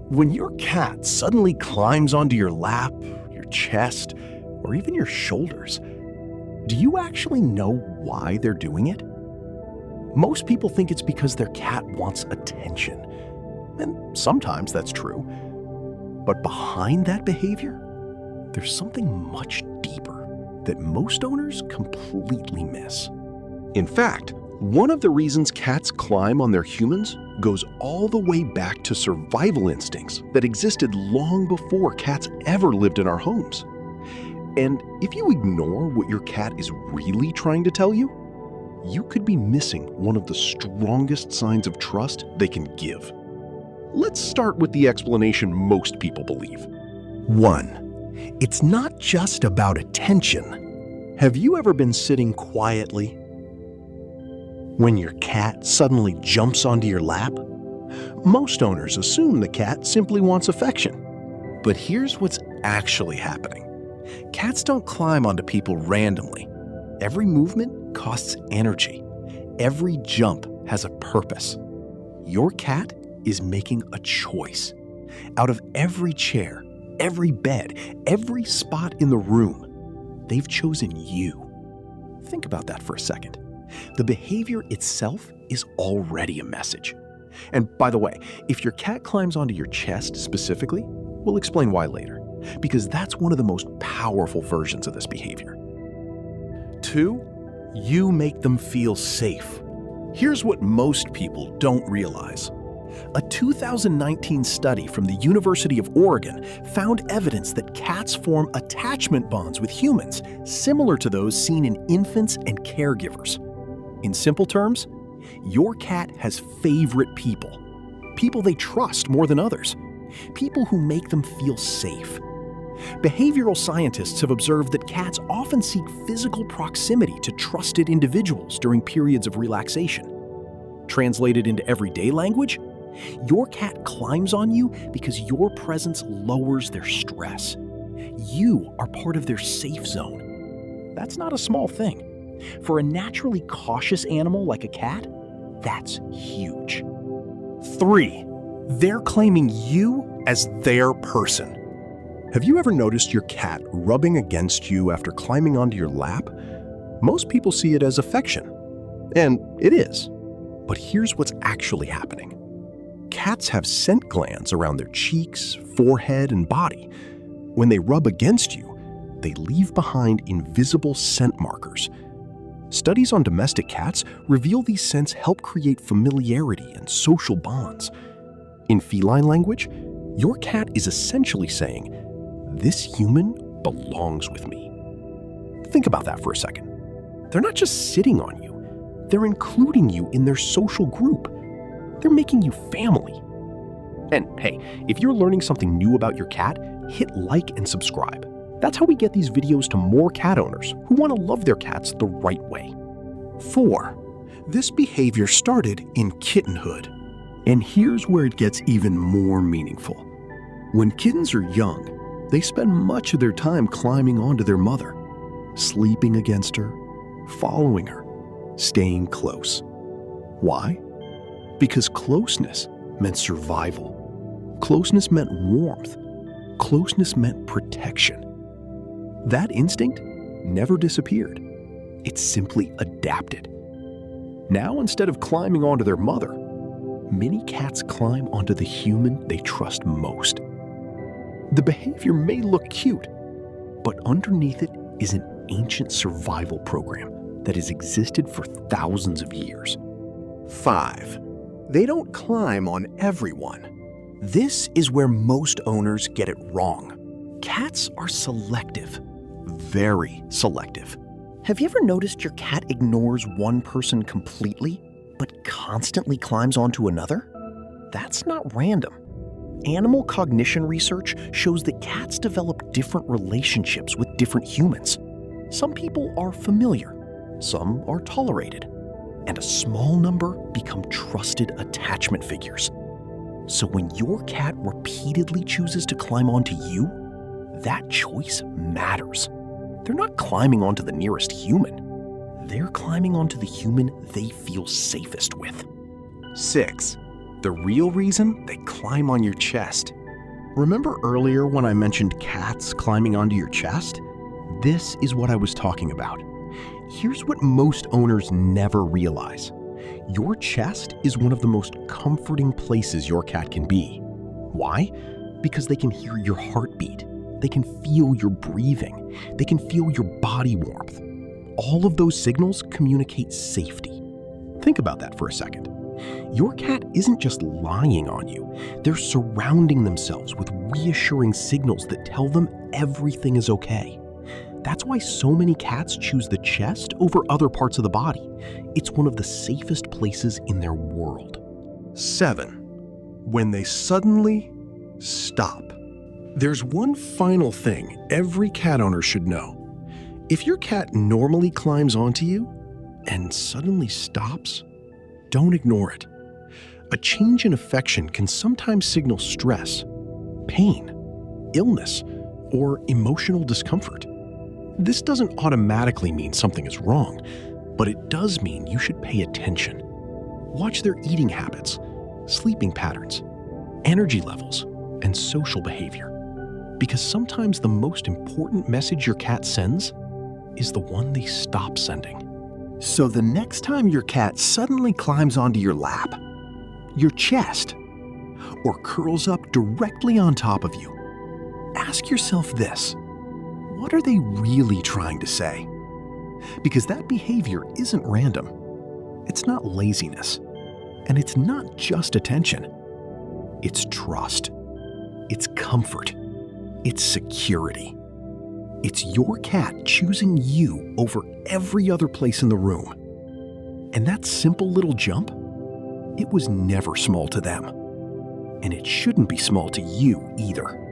When your cat suddenly climbs onto your lap, your chest, or even your shoulders, do you actually know why they're doing it? Most people think it's because their cat wants attention. And sometimes that's true. But behind that behavior, there's something much deeper that most owners completely miss. In fact, one of the reasons cats climb on their humans goes all the way back to survival instincts that existed long before cats ever lived in our homes. And if you ignore what your cat is really trying to tell you, you could be missing one of the strongest signs of trust they can give. Let's start with the explanation most people believe. 1. It's not just about attention. Have you ever been sitting quietly when your cat suddenly jumps onto your lap? Most owners assume the cat simply wants affection. But here's what's actually happening. Cats don't climb onto people randomly. Every movement costs energy. Every jump has a purpose. Your cat is making a choice. Out of every chair, every bed, every spot in the room, they've chosen you. Think about that for a second. The behavior itself is already a message. And by the way, if your cat climbs onto your chest specifically, we'll explain why later, because that's one of the most powerful versions of this behavior. 2, you make them feel safe. Here's what most people don't realize. A 2019 study from the University of Oregon found evidence that cats form attachment bonds with humans similar to those seen in infants and caregivers. In simple terms, your cat has favorite people. People they trust more than others. People who make them feel safe. Behavioral scientists have observed that cats often seek physical proximity to trusted individuals during periods of relaxation. Translated into everyday language, your cat climbs on you because your presence lowers their stress. You are part of their safe zone. That's not a small thing. For a naturally cautious animal like a cat, that's huge. 3, they're claiming you as their person. Have you ever noticed your cat rubbing against you after climbing onto your lap? Most people see it as affection. And it is. But here's what's actually happening. Cats have scent glands around their cheeks, forehead, and body. When they rub against you, they leave behind invisible scent markers. Studies on domestic cats reveal these scents help create familiarity and social bonds. In feline language, your cat is essentially saying, "This human belongs with me." Think about that for a second. They're not just sitting on you, they're including you in their social group. They're making you family. And hey, if you're learning something new about your cat, hit like and subscribe. That's how we get these videos to more cat owners who want to love their cats the right way. 4. This behavior started in kittenhood. And here's where it gets even more meaningful. When kittens are young, they spend much of their time climbing onto their mother, sleeping against her, following her, staying close. Why? Because closeness meant survival. Closeness meant warmth. Closeness meant protection. That instinct never disappeared. It simply adapted. Now, instead of climbing onto their mother, many cats climb onto the human they trust most. The behavior may look cute, but underneath it is an ancient survival program that has existed for thousands of years. 5. They don't climb on everyone. This is where most owners get it wrong. Cats are selective. Very selective. Have you ever noticed your cat ignores one person completely, but constantly climbs onto another? That's not random. Animal cognition research shows that cats develop different relationships with different humans. Some people are familiar, some are tolerated, and a small number become trusted attachment figures. So when your cat repeatedly chooses to climb onto you, that choice matters. They're not climbing onto the nearest human. They're climbing onto the human they feel safest with. 6. the real reason they climb on your chest. Remember earlier when I mentioned cats climbing onto your chest? This is what I was talking about. Here's what most owners never realize. Your chest is one of the most comforting places your cat can be. Why? Because they can hear your heartbeat. They can feel your breathing. They can feel your body warmth. All of those signals communicate safety. Think about that for a second. Your cat isn't just lying on you. They're surrounding themselves with reassuring signals that tell them everything is okay. That's why so many cats choose the chest over other parts of the body. It's one of the safest places in their world. 7. When they suddenly stop. There's one final thing every cat owner should know. If your cat normally climbs onto you and suddenly stops, don't ignore it. A change in affection can sometimes signal stress, pain, illness, or emotional discomfort. This doesn't automatically mean something is wrong, but it does mean you should pay attention. Watch their eating habits, sleeping patterns, energy levels, and social behavior. Because sometimes the most important message your cat sends is the one they stop sending. So the next time your cat suddenly climbs onto your lap, your chest, or curls up directly on top of you, ask yourself this: what are they really trying to say? Because that behavior isn't random. It's not laziness. And it's not just attention. It's trust. It's comfort. It's security. It's your cat choosing you over every other place in the room. And that simple little jump, it was never small to them. And it shouldn't be small to you either.